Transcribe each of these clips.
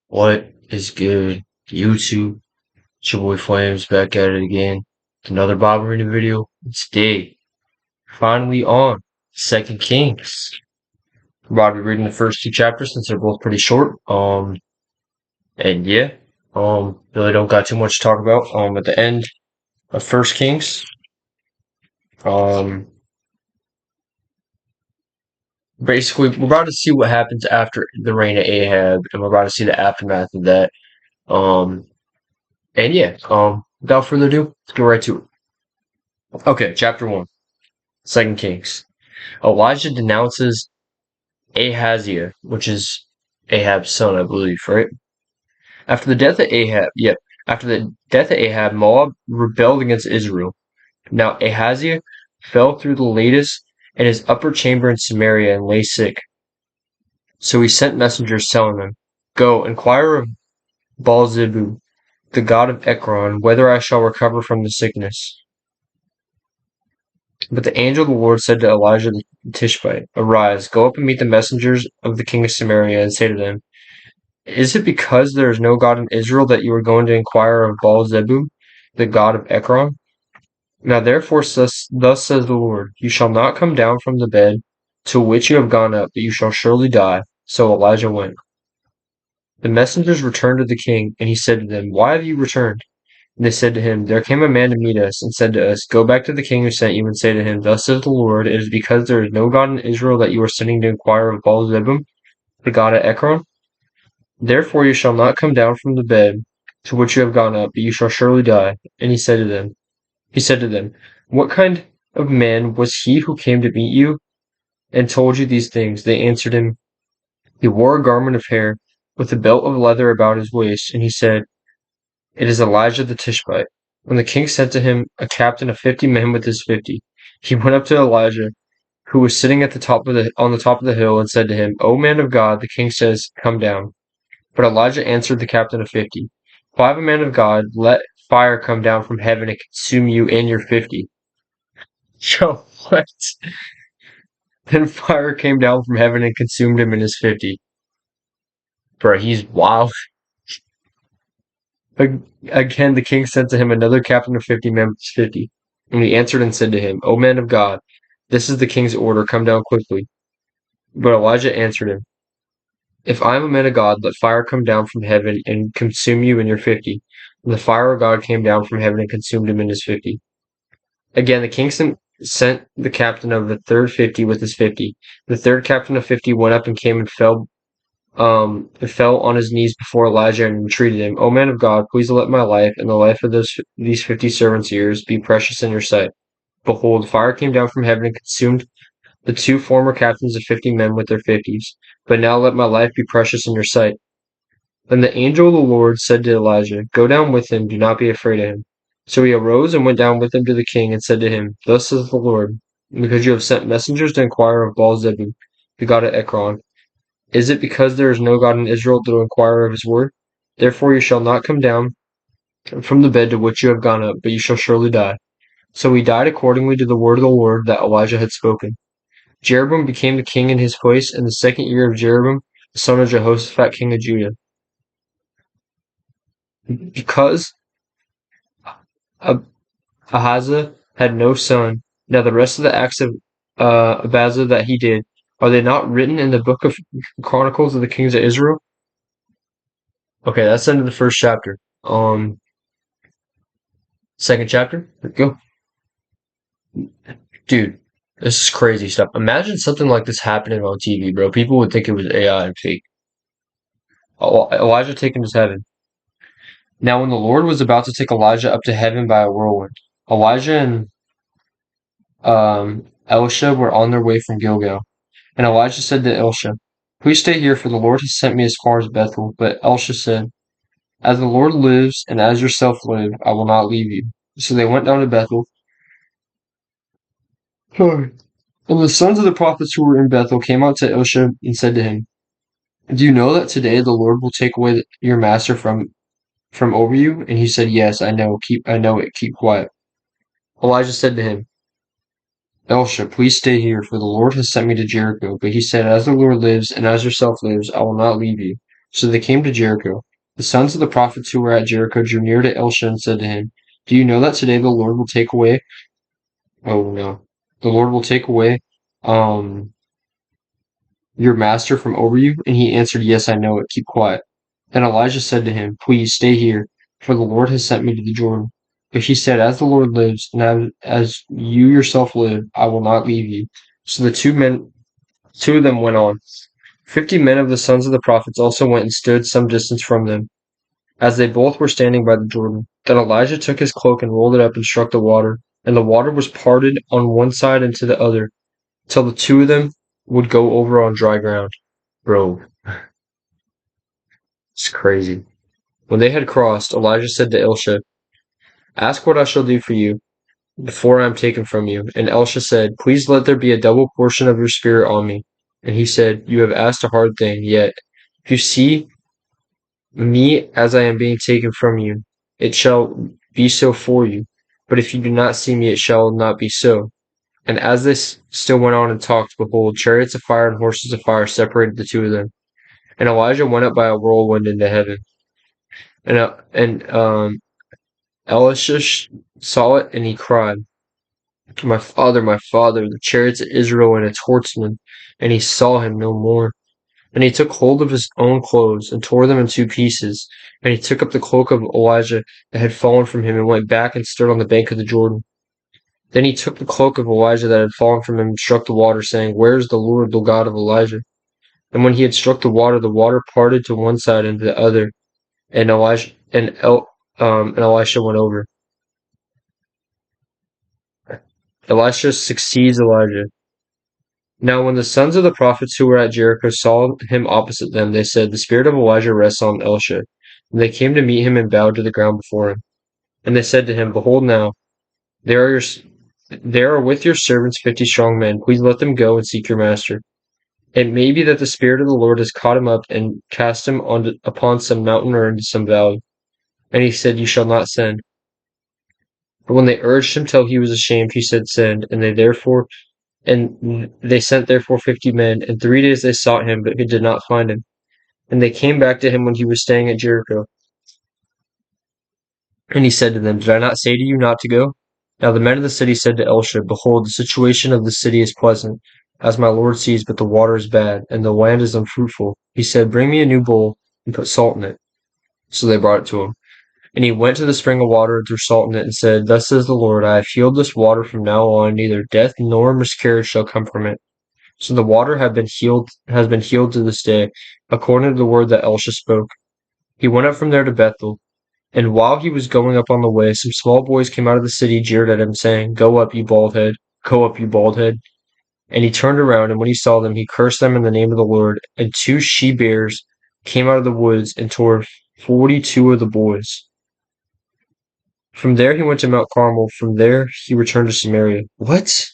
What is good, YouTube? It's your boy Flames back at it again. With another Bob Marina video. It's today, finally on Second Kings. We're about to be reading the first two chapters since they're both pretty short. And yeah, really don't got too much to talk about. At the end of First Kings, um, basically we're about to see what happens after the reign of Ahab, and we're about to see the aftermath of that. Um, and yeah, without further ado, let's go right to it. Okay, chapter 1. Second Kings. Elijah denounces Ahaziah, which is Ahab's son, I believe, right? After the death of Ahab, yep. After the death of Ahab, Moab rebelled against Israel. Now Ahaziah fell through the lattice in his upper chamber in Samaria and lay sick. So he sent messengers telling him, "Go, inquire of Baal-zebub, the god of Ekron, whether I shall recover from the sickness." But the angel of the Lord said to Elijah the Tishbite, "Arise, go up and meet the messengers of the king of Samaria, and say to them, Is it because there is no God in Israel that you are going to inquire of Baal-zebub, the god of Ekron? Now therefore thus says the Lord, You shall not come down from the bed to which you have gone up, but you shall surely die." So Elijah went. The messengers returned to the king, and he said to them, "Why have you returned?" And they said to him, "There came a man to meet us, and said to us, Go back to the king who sent you, and say to him, Thus says the Lord, It is because there is no God in Israel that you are sending to inquire of Baal-zebub, the god of Ekron? Therefore you shall not come down from the bed to which you have gone up, but you shall surely die." And he said to them, "What kind of man was he who came to meet you and told you these things?" They answered him, "He wore a garment of hair with a belt of leather about his waist." And he said, "It is Elijah the Tishbite." When the king sent to him a captain of 50 men with his 50, he went up to Elijah, who was sitting at the top of on the top of the hill, and said to him, "O man of God, the king says, Come down." But Elijah answered the captain of 50, "If I am a man of God, let fire come down from heaven and consume you and your 50." Yo, what? Then fire came down from heaven and consumed him and his 50. Bro, he's wild. Again, the king sent to him another captain of 50 men with 50. And he answered and said to him, "O man of God, this is the king's order, come down quickly." But Elijah answered him, "If I am a man of God, let fire come down from heaven and consume you and your 50." And the fire of God came down from heaven and consumed him and his 50. Again, the king sent the captain of the third 50 with his 50. The third captain of 50 went up and came and fell on his knees before Elijah and entreated him, "O man of God, please let my life and the life of these 50 servants of yours be precious in your sight." Behold, fire came down from heaven and consumed the two former captains of 50 men with their 50s. But now let my life be precious in your sight. Then the angel of the Lord said to Elijah, "Go down with him, do not be afraid of him." So he arose and went down with him to the king and said to him, "Thus says the Lord, because you have sent messengers to inquire of Baal-zebub, the god of Ekron, is it because there is no God in Israel to inquire of his word? Therefore you shall not come down from the bed to which you have gone up, but you shall surely die." So he died accordingly to the word of the Lord that Elijah had spoken. Jeroboam became the king in his place in the second year of Jeroboam, the son of Jehoshaphat, king of Judah. Because Ahaziah had no son, now the rest of the acts of Ahaziah that he did, are they not written in the book of Chronicles of the kings of Israel? Okay, that's the end of the first chapter. Second chapter? Here we go. Dude, this is crazy stuff. Imagine something like this happening on TV, bro. People would think it was AI and fake. Elijah taken to heaven. Now, when the Lord was about to take Elijah up to heaven by a whirlwind, Elijah and Elisha were on their way from Gilgal. And Elijah said to Elisha, "Please stay here, for the Lord has sent me as far as Bethel." But Elisha said, "As the Lord lives, and as yourself live, I will not leave you." So they went down to Bethel. And the sons of the prophets who were in Bethel came out to Elisha and said to him, "Do you know that today the Lord will take away your master from over you?" And he said, "Yes, I know. I know it. Keep quiet." Elijah said to him, "Elisha, please stay here, for the Lord has sent me to Jericho." But he said, "As the Lord lives, and as yourself lives, I will not leave you." So they came to Jericho. The sons of the prophets who were at Jericho drew near to Elisha and said to him, "Do you know that today the Lord will take away, oh no, the Lord will take away um your master from over you?" And he answered, "Yes, I know it. Keep quiet." Then Elijah said to him, "Please stay here, for the Lord has sent me to the Jordan." But he said, "As the Lord lives, and as you yourself live, I will not leave you." So the two of them went on. 50 men of the sons of the prophets also went and stood some distance from them, as they both were standing by the Jordan. Then Elijah took his cloak and rolled it up and struck the water, and the water was parted on one side and to the other, till the two of them would go over on dry ground. Bro, it's crazy. When they had crossed, Elijah said to Elisha, "Ask what I shall do for you before I am taken from you." And Elisha said, "Please let there be a double portion of your spirit on me." And he said, "You have asked a hard thing, yet if you see me as I am being taken from you, it shall be so for you. But if you do not see me, it shall not be so." And as they still went on and talked, behold, chariots of fire and horses of fire separated the two of them. And Elijah went up by a whirlwind into heaven. And Elisha saw it, and he cried, my father, the chariots of Israel and its horsemen." And he saw him no more. And he took hold of his own clothes, and tore them in two pieces. And he took up the cloak of Elijah that had fallen from him, and went back and stood on the bank of the Jordan. Then he took the cloak of Elijah that had fallen from him, and struck the water, saying, "Where is the Lord, the God of Elijah?" And when he had struck the water parted to one side and to the other, and Elisha went over. Elisha succeeds Elijah. Now when the sons of the prophets who were at Jericho saw him opposite them, they said, "The spirit of Elijah rests on Elisha." And they came to meet him and bowed to the ground before him. And they said to him, "Behold now, there are your, there are with your servants 50 strong men. Please let them go and seek your master. It may be that the spirit of the Lord has caught him up and cast him upon some mountain or into some valley." And he said, "You shall not send." But when they urged him till he was ashamed, he said, "Send." And they sent therefore 50 men, and 3 days they sought him, but did not find him. And they came back to him when he was staying at Jericho. And he said to them, "Did I not say to you not to go?" Now the men of the city said to Elisha, "Behold, the situation of the city is pleasant, as my lord sees, but the water is bad, and the land is unfruitful." He said, "Bring me a new bowl, and put salt in it." So they brought it to him. And he went to the spring of water and threw salt in it, and said, "Thus says the Lord, I have healed this water from now on, neither death nor miscarriage shall come from it." So the water has been healed to this day, according to the word that Elisha spoke. He went up from there to Bethel, and while he was going up on the way, some small boys came out of the city, jeered at him, saying, "Go up, you bald head! Go up, you bald head!" And he turned around, and when he saw them, he cursed them in the name of the Lord. And 2 she-bears came out of the woods and tore 42 of the boys. From there he went to Mount Carmel. From there he returned to Samaria. What?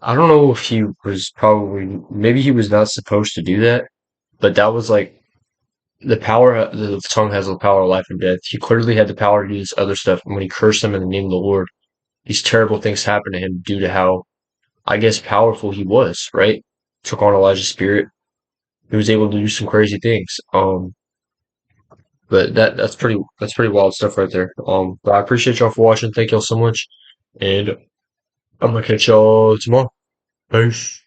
I don't know if he was probably, maybe he was not supposed to do that, but that was like the tongue has the power of life and death. He clearly had the power to do this other stuff. And when he cursed them in the name of the Lord, these terrible things happened to him due to how, I guess, powerful he was, right? Took on Elijah's spirit. He was able to do some crazy things. But that's pretty wild stuff right there. But I appreciate y'all for watching. Thank y'all so much. And I'm gonna catch y'all tomorrow. Peace.